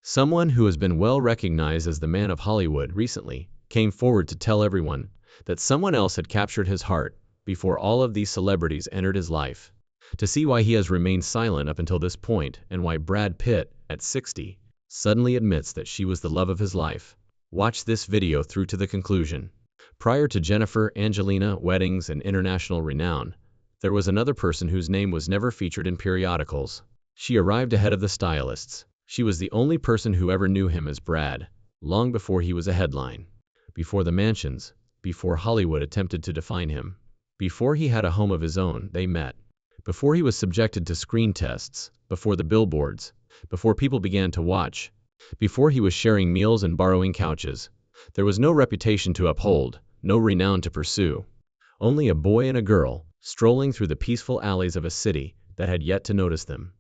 Someone who has been well recognized as the man of Hollywood recently came forward to tell everyone that someone else had captured his heart before all of these celebrities entered his life. To see why he has remained silent up until this point and why Brad Pitt, at 60, suddenly admits that she was the love of his life, watch this video through to the conclusion. Prior to Jennifer Angelina weddings and international renown, there was another person whose name was never featured in periodicals. She arrived ahead of the stylists. She was the only person who ever knew him as Brad, long before he was a headline, before the mansions, before Hollywood attempted to define him, before he had a home of his own. They met, before he was subjected to screen tests, before the billboards, before people began to watch, before he was sharing meals and borrowing couches. There was no reputation to uphold, no renown to pursue. Only a boy and a girl, strolling through the peaceful alleys of a city that had yet to notice them.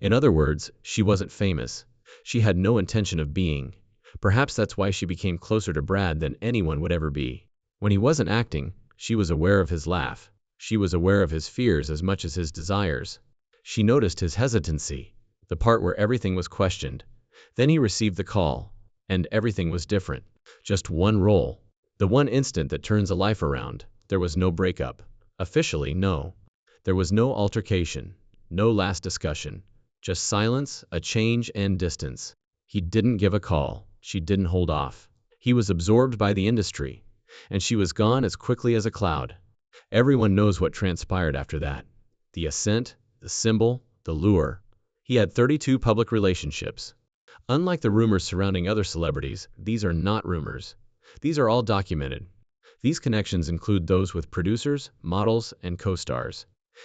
In other words, she wasn't famous. She had no intention of being. Perhaps that's why she became closer to Brad than anyone would ever be. When he wasn't acting, she was aware of his laugh. She was aware of his fears as much as his desires. She noticed his hesitancy, the part where everything was questioned. Then he received the call, and everything was different. Just one role. The one instant that turns a life around. There was no breakup. Officially, no. There was no altercation, no last discussion. Just silence, a change, and distance. He didn't give a call. She didn't hold off. He was absorbed by the industry, and she was gone as quickly as a cloud. Everyone knows what transpired after that. The ascent, the symbol, the lure. He had 32 public relationships. Unlike the rumors surrounding other celebrities, these are not rumors. These are all documented. These connections include those with producers, models, and co-stars.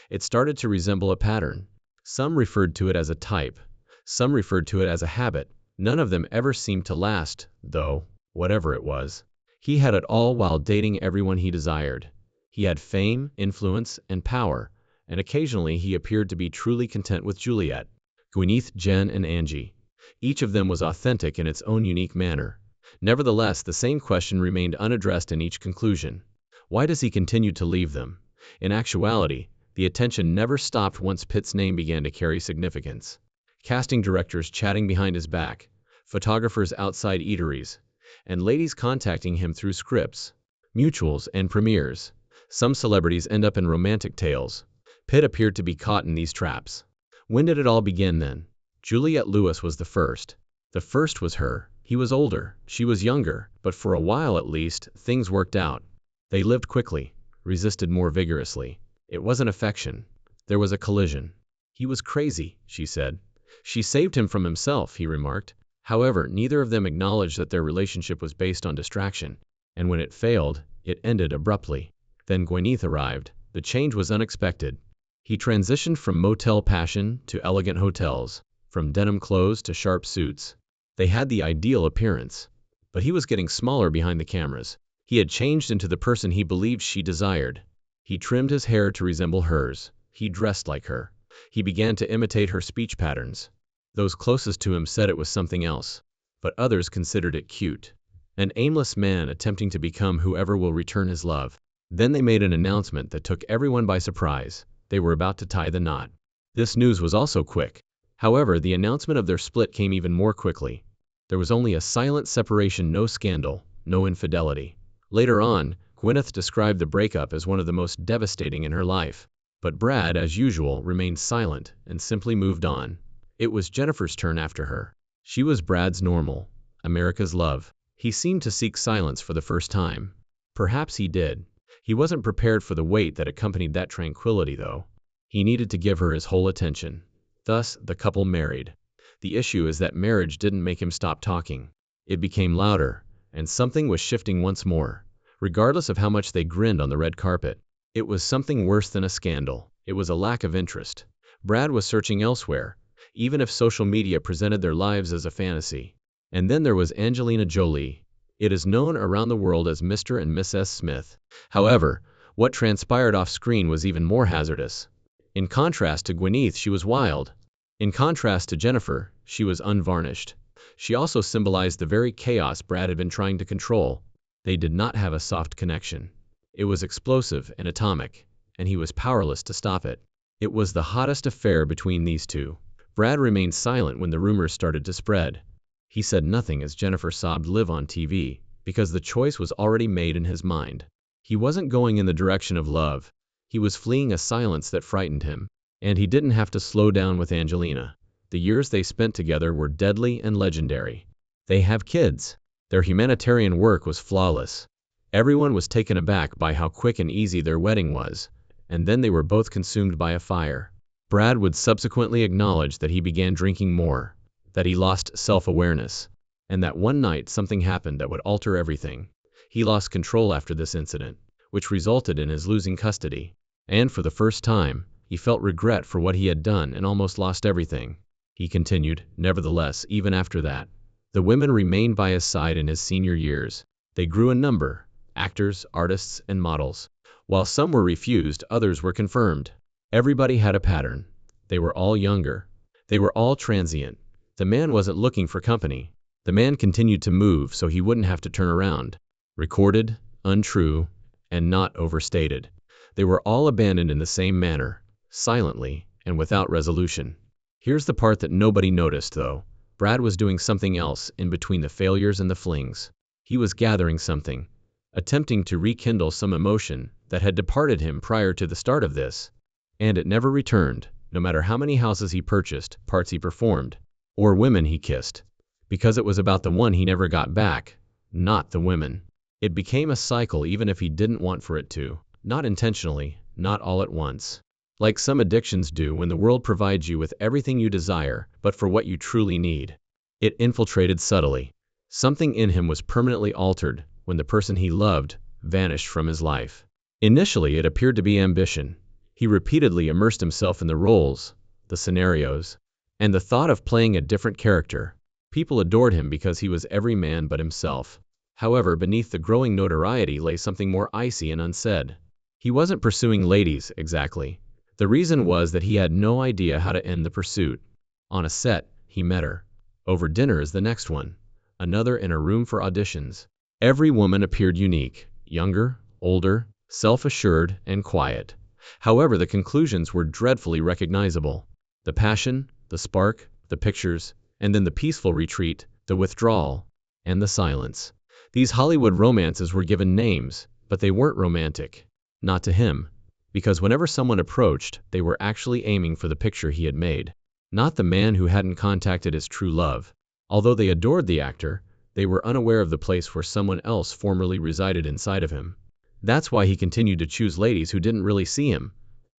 It started to resemble a pattern. Some referred to it as a type. Some referred to it as a habit. None of them ever seemed to last, though, whatever it was. He had it all while dating everyone he desired. He had fame, influence, and power, and occasionally he appeared to be truly content with Juliet, Gwyneth, Jen, and Angie. Each of them was authentic in its own unique manner. Nevertheless, the same question remained unaddressed in each conclusion. Why does he continue to leave them? In actuality, the attention never stopped once Pitt's name began to carry significance. Casting directors chatting behind his back, photographers outside eateries, and ladies contacting him through scripts, mutuals, and premieres. Some celebrities end up in romantic tales. Pitt appeared to be caught in these traps. When did it all begin then? Juliette Lewis was the first. The first was her. He was older, she was younger, but for a while at least, things worked out. They lived quickly, resisted more vigorously. It wasn't affection. There was a collision. He was crazy, she said. She saved him from himself, he remarked. However, neither of them acknowledged that their relationship was based on distraction, and when it failed, it ended abruptly. Then Gwyneth arrived. The change was unexpected. He transitioned from motel passion to elegant hotels, from denim clothes to sharp suits. They had the ideal appearance, but he was getting smaller behind the cameras. He had changed into the person he believed she desired. He trimmed his hair to resemble hers. He dressed like her. He began to imitate her speech patterns. Those closest to him said it was something else, but others considered it cute. An aimless man attempting to become whoever will return his love. Then they made an announcement that took everyone by surprise. They were about to tie the knot. This news was also quick. However, the announcement of their split came even more quickly. There was only a silent separation, no scandal, no infidelity. Later on, Gwyneth described the breakup as one of the most devastating in her life. But Brad, as usual, remained silent and simply moved on. It was Jennifer's turn after her. She was Brad's normal, America's love. He seemed to seek silence for the first time. Perhaps he did. He wasn't prepared for the weight that accompanied that tranquility, though. He needed to give her his whole attention. Thus, the couple married. The issue is that marriage didn't make him stop talking. It became louder, and something was shifting once more. Regardless of how much they grinned on the red carpet, it was something worse than a scandal. It was a lack of interest. Brad was searching elsewhere, even if social media presented their lives as a fantasy. And then there was Angelina Jolie. It is known around the world as Mr. and Mrs. Smith. However, what transpired off-screen was even more hazardous. In contrast to Gwyneth, she was wild. In contrast to Jennifer, she was unvarnished. She also symbolized the very chaos Brad had been trying to control. They did not have a soft connection. It was explosive and atomic, and he was powerless to stop it. It was the hottest affair between these two. Brad remained silent when the rumors started to spread. He said nothing as Jennifer sobbed live on TV, because the choice was already made in his mind. He wasn't going in the direction of love. He was fleeing a silence that frightened him. And he didn't have to slow down with Angelina. The years they spent together were deadly and legendary. They have kids. Their humanitarian work was flawless. Everyone was taken aback by how quick and easy their wedding was, and then they were both consumed by a fire. Brad would subsequently acknowledge that he began drinking more, that he lost self-awareness, and that one night something happened that would alter everything. He lost control after this incident, which resulted in his losing custody. And for the first time, he felt regret for what he had done and almost lost everything. He continued, nevertheless, even after that, the women remained by his side in his senior years. They grew in number, actors, artists, and models. While some were refused, others were confirmed. Everybody had a pattern. They were all younger. They were all transient. The man wasn't looking for company. The man continued to move so he wouldn't have to turn around. Recorded, untrue, and not overstated. They were all abandoned in the same manner, silently, and without resolution. Here's the part that nobody noticed, though. Brad was doing something else in between the failures and the flings. He was gathering something, attempting to rekindle some emotion that had departed him prior to the start of this. And it never returned, no matter how many houses he purchased, parts he performed, or women he kissed. Because it was about the one he never got back, not the women. It became a cycle even if he didn't want for it to. Not intentionally, not all at once. Like some addictions do when the world provides you with everything you desire, but for what you truly need. It infiltrated subtly. Something in him was permanently altered when the person he loved vanished from his life. Initially, it appeared to be ambition. He repeatedly immersed himself in the roles, the scenarios, and the thought of playing a different character. People adored him because he was every man but himself. However, beneath the growing notoriety lay something more icy and unsaid. He wasn't pursuing ladies, exactly. The reason was that he had no idea how to end the pursuit. On a set, he met her. Over dinner is the next one. Another in a room for auditions. Every woman appeared unique, younger, older, self-assured, and quiet. However, the conclusions were dreadfully recognizable. The passion, the spark, the pictures, and then the peaceful retreat, the withdrawal, and the silence. These Hollywood romances were given names, but they weren't romantic. Not to him. Because whenever someone approached, they were actually aiming for the picture he had made. Not the man who hadn't contacted his true love. Although they adored the actor, they were unaware of the place where someone else formerly resided inside of him. That's why he continued to choose ladies who didn't really see him.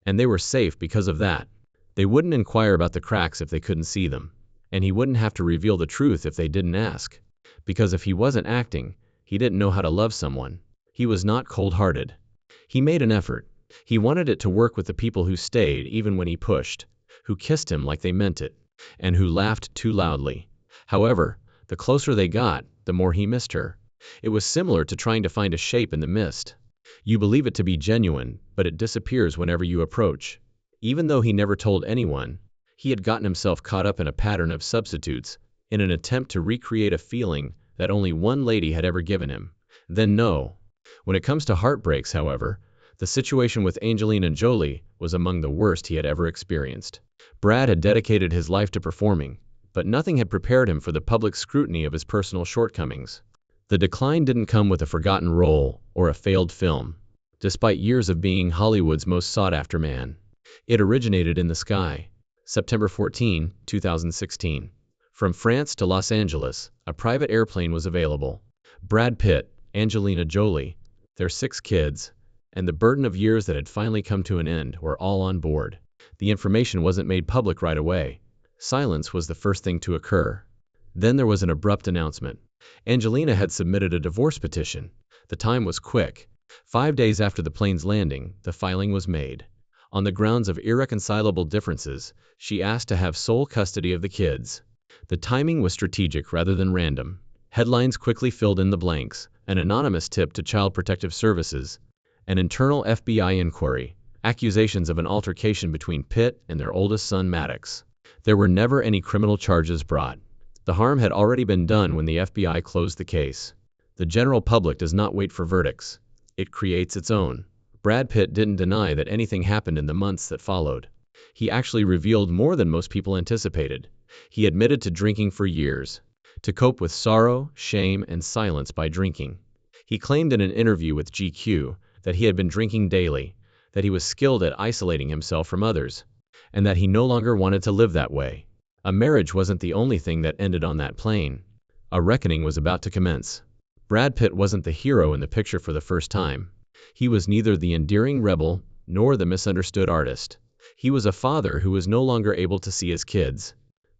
And they were safe because of that. They wouldn't inquire about the cracks if they couldn't see them. And he wouldn't have to reveal the truth if they didn't ask. Because if he wasn't acting, he didn't know how to love someone. He was not cold-hearted. He made an effort. He wanted it to work with the people who stayed even when he pushed, who kissed him like they meant it, and who laughed too loudly. However, the closer they got, the more he missed her. It was similar to trying to find a shape in the mist. You believe it to be genuine, but it disappears whenever you approach. Even though he never told anyone, he had gotten himself caught up in a pattern of substitutes in an attempt to recreate a feeling that only one lady had ever given him. Then no. When it comes to heartbreaks, however, the situation with Angelina Jolie was among the worst he had ever experienced. Brad had dedicated his life to performing, but nothing had prepared him for the public scrutiny of his personal shortcomings. The decline didn't come with a forgotten role or a failed film, despite years of being Hollywood's most sought-after man. It originated in the sky. September 14, 2016. From France to Los Angeles, a private airplane was available. Brad Pitt, Angelina Jolie, their 6 kids, and the burden of years that had finally come to an end were all on board. The information wasn't made public right away. Silence was the first thing to occur. Then there was an abrupt announcement. Angelina had submitted a divorce petition. The time was quick. 5 days after the plane's landing, the filing was made. On the grounds of irreconcilable differences, she asked to have sole custody of the kids. The timing was strategic rather than random. Headlines quickly filled in the blanks. An anonymous tip to Child Protective Services. An internal FBI inquiry. Accusations of an altercation between Pitt and their oldest son Maddox. There were never any criminal charges brought. The harm had already been done when the FBI closed the case. The general public does not wait for verdicts. It creates its own. Brad Pitt didn't deny that anything happened in the months that followed. He actually revealed more than most people anticipated. He admitted to drinking for years, to cope with sorrow, shame, and silence by drinking. He claimed in an interview with GQ that he had been drinking daily, that he was skilled at isolating himself from others, and that he no longer wanted to live that way. A marriage wasn't the only thing that ended on that plane. A reckoning was about to commence. Brad Pitt wasn't the hero in the picture for the first time. He was neither the endearing rebel nor the misunderstood artist. He was a father who was no longer able to see his kids.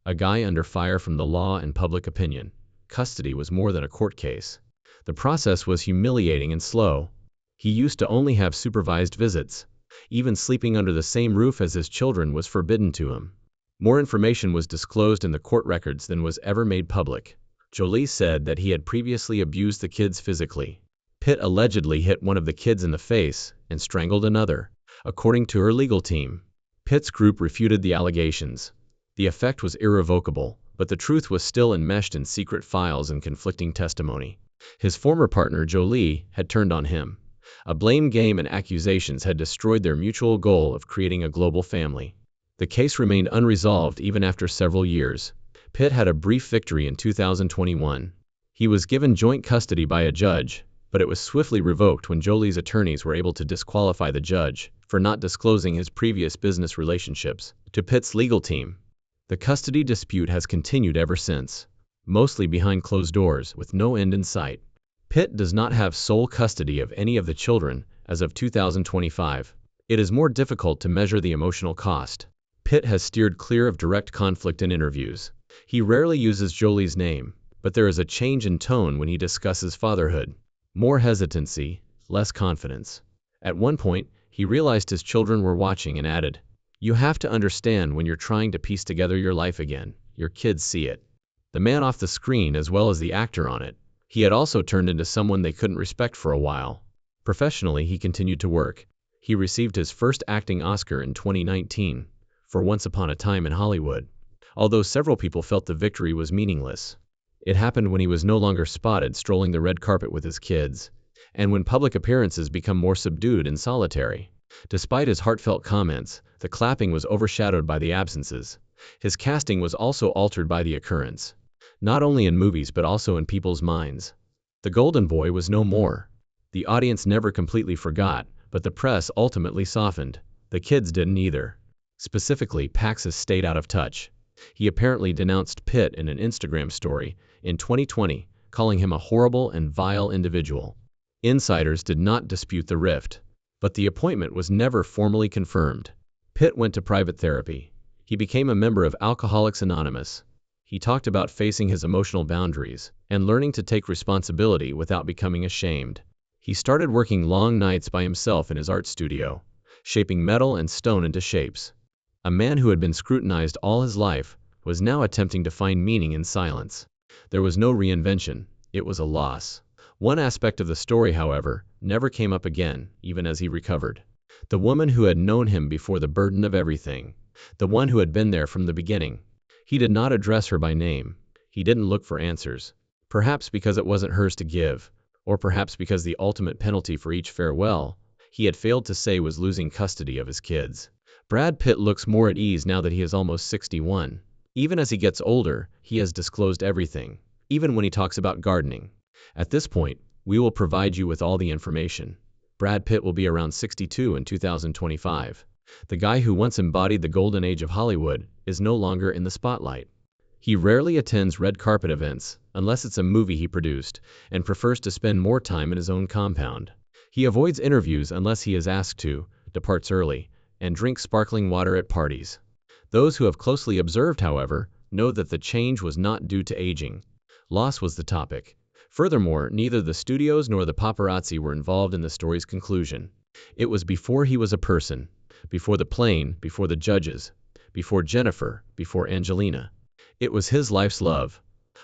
A guy under fire from the law and public opinion. Custody was more than a court case. The process was humiliating and slow. He used to only have supervised visits. Even sleeping under the same roof as his children was forbidden to him. More information was disclosed in the court records than was ever made public. Jolie said that he had previously abused the kids physically. Pitt allegedly hit one of the kids in the face and strangled another, according to her legal team. Pitt's group refuted the allegations. The effect was irrevocable, but the truth was still enmeshed in secret files and conflicting testimony. His former partner, Jolie, had turned on him. A blame game and accusations had destroyed their mutual goal of creating a global family. The case remained unresolved even after several years. Pitt had a brief victory in 2021. He was given joint custody by a judge, but it was swiftly revoked when Jolie's attorneys were able to disqualify the judge for not disclosing his previous business relationships to Pitt's legal team. The custody dispute has continued ever since, mostly behind closed doors with no end in sight. Pitt does not have sole custody of any of the children as of 2025. It is more difficult to measure the emotional cost. Pitt has steered clear of direct conflict in interviews. He rarely uses Jolie's name, but there is a change in tone when he discusses fatherhood. More hesitancy, less confidence. At one point, he realized his children were watching and added, "You have to understand when you're trying to piece together your life again, your kids see it." The man off the screen as well as the actor on it. He had also turned into someone they couldn't respect for a while. Professionally, he continued to work. He received his first acting Oscar in 2019 for Once Upon a Time in Hollywood, although several people felt the victory was meaningless. It happened when he was no longer spotted strolling the red carpet with his kids, and when public appearances become more subdued and solitary. Despite his heartfelt comments, the clapping was overshadowed by the absences. His casting was also altered by the occurrence, not only in movies but also in people's minds. The Golden Boy was no more. The audience never completely forgot, but the press ultimately softened. The kids didn't either. Specifically, Paxis stayed out of touch. He apparently denounced Pitt in an Instagram story in 2020, calling him a horrible and vile individual. Insiders did not dispute the rift, but the appointment was never formally confirmed. Pitt went to private therapy. He became a member of Alcoholics Anonymous. He talked about facing his emotional boundaries and learning to take responsibility without becoming ashamed. He started working long nights by himself in his art studio, shaping metal and stone into shapes. A man who had been scrutinized all his life was now attempting to find meaning in silence. There was no reinvention. It was a loss. One aspect of the story, however, never came up again, even as he recovered. The woman who had known him before the burden of everything. The one who had been there from the beginning. He did not address her by name. He didn't look for answers. Perhaps because it wasn't hers to give, or perhaps because the ultimate penalty for each farewell he had failed to say was losing custody of his kids. Brad Pitt looks more at ease now that he is almost 61. Even as he gets older, he has disclosed everything, even when he talks about gardening. At this point, we will provide you with all the information. Brad Pitt will be around 62 in 2025. The guy who once embodied the golden age of Hollywood is no longer in the spotlight. He rarely attends red carpet events, unless it's a movie he produced, and prefers to spend more time in his own compound. He avoids interviews unless he is asked to, departs early, and drinks sparkling water at parties. Those who have closely observed, however, know that the change was not due to aging. Loss was the topic. Furthermore, neither the studios nor the paparazzi were involved in the story's conclusion. It was before he was a person, before the plane, before the judges, before Jennifer, before Angelina. It was his life's love.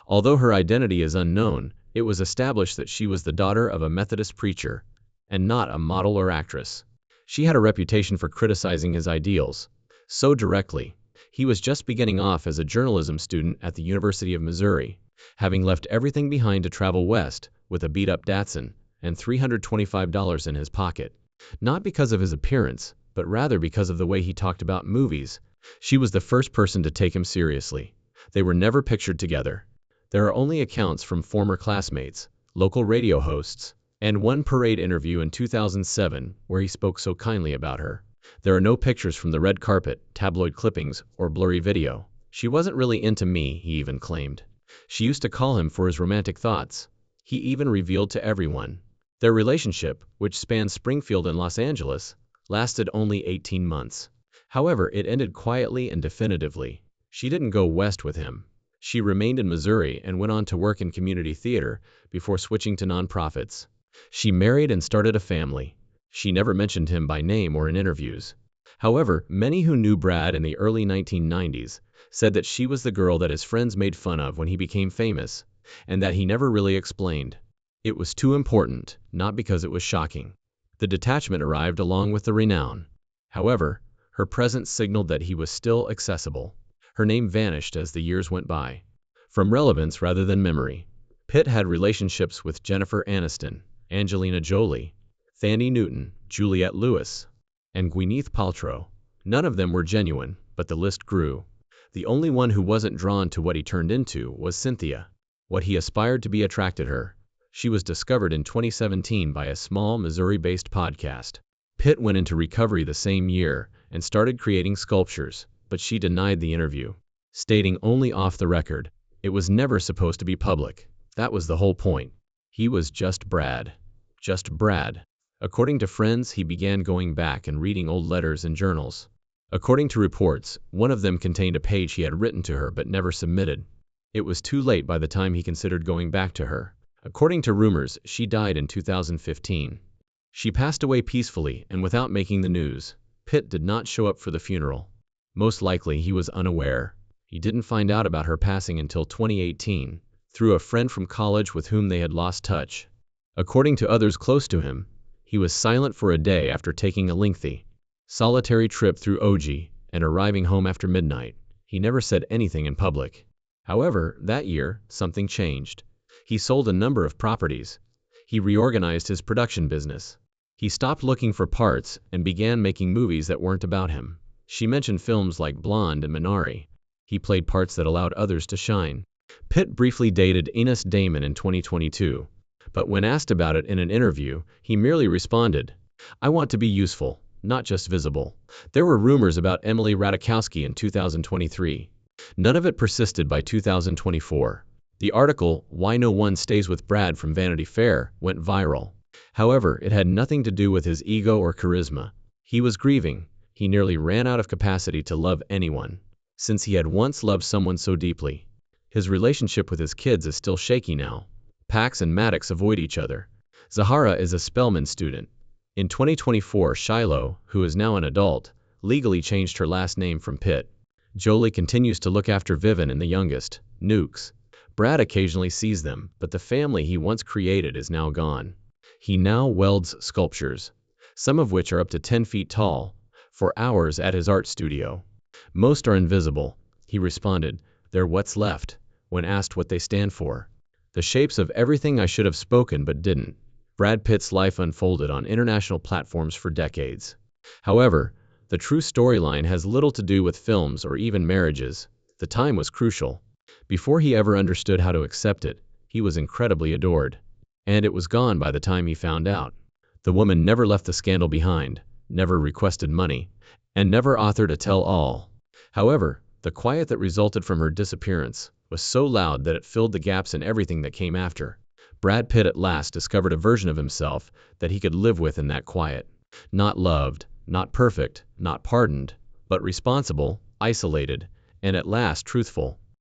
Although her identity is unknown, it was established that she was the daughter of a Methodist preacher, and not a model or actress. She had a reputation for criticizing his ideals so directly. He was just beginning off as a journalism student at the University of Missouri, having left everything behind to travel west with a beat-up Datsun and $325 in his pocket. Not because of his appearance, but rather because of the way he talked about movies. She was the first person to take him seriously. They were never pictured together. There are only accounts from former classmates, local radio hosts, and one parade interview in 2007 where he spoke so kindly about her. There are no pictures from the red carpet, tabloid clippings, or blurry video. She wasn't really into me, he even claimed. She used to call him for his romantic thoughts. He even revealed to everyone. Their relationship, which spanned Springfield and Los Angeles, lasted only 18 months. However, it ended quietly and definitively. She didn't go west with him. She remained in Missouri and went on to work in community theater before switching to nonprofits. She married and started a family. She never mentioned him by name or in interviews. However, many who knew Brad in the early 1990s said that she was the girl that his friends made fun of when he became famous, and that he never really explained. It was too important, not because it was shocking. The detachment arrived along with the renown. However, her presence signaled that he was still accessible. Her name vanished as the years went by. From relevance rather than memory. Pitt had relationships with Jennifer Aniston, Angelina Jolie, Thandie Newton, Juliette Lewis, and Gwyneth Paltrow. None of them were genuine, but the list grew. The only one who wasn't drawn to what he turned into was Cynthia. What he aspired to be attracted her. She was discovered in 2017 by a small Missouri-based podcast. Pitt went into recovery the same year and started creating sculptures, but she denied the interview, stating only off the record. It was never supposed to be public. That was the whole point. He was just Brad. Just Brad. According to friends, he began going back and reading old letters and journals. According to reports, one of them contained a page he had written to her but never submitted. It was too late by the time he considered going back to her. According to rumors, she died in 2015. She passed away peacefully and without making the news. Pitt did not show up for the funeral. Most likely he was unaware. He didn't find out about her passing until 2018, through a friend from college with whom they had lost touch. According to others close to him, he was silent for a day after taking a lengthy, solitary trip through OG and arriving home after midnight. He never said anything in public. However, that year, something changed. He sold a number of properties. He reorganized his production business. He stopped looking for parts and began making movies that weren't about him. She mentioned films like Blonde and Minari. He played parts that allowed others to shine. Pitt briefly dated Ines Damon in 2022, but when asked about it in an interview, he merely responded, "I want to be useful, not just visible." There were rumors about Emily Ratajkowski in 2023. None of it persisted by 2024. The article, "Why No One Stays with Brad" from Vanity Fair, went viral. However, it had nothing to do with his ego or charisma. He was grieving. He nearly ran out of capacity to love anyone, since he had once loved someone so deeply. His relationship with his kids is still shaky now. Pax and Maddox avoid each other. Zahara is a Spelman student. In 2024, Shiloh, who is now an adult, legally changed her last name from Pitt. Jolie continues to look after Vivian and the youngest, Nukes. Brad occasionally sees them, but the family he once created is now gone. He now welds sculptures, some of which are up to 10 feet tall, for hours at his art studio. Most are invisible. He responded, "They're what's left," when asked what they stand for. The shapes of everything I should have spoken but didn't. Brad Pitt's life unfolded on international platforms for decades. However, the true storyline has little to do with films or even marriages. The time was crucial. Before he ever understood how to accept it, he was incredibly adored. And it was gone by the time he found out. The woman never left the scandal behind, never requested money, and never authored a tell-all. However, the quiet that resulted from her disappearance was so loud that it filled the gaps in everything that came after. Brad Pitt at last discovered a version of himself that he could live with in that quiet. Not loved, not perfect, not pardoned, but responsible, isolated, and at last truthful.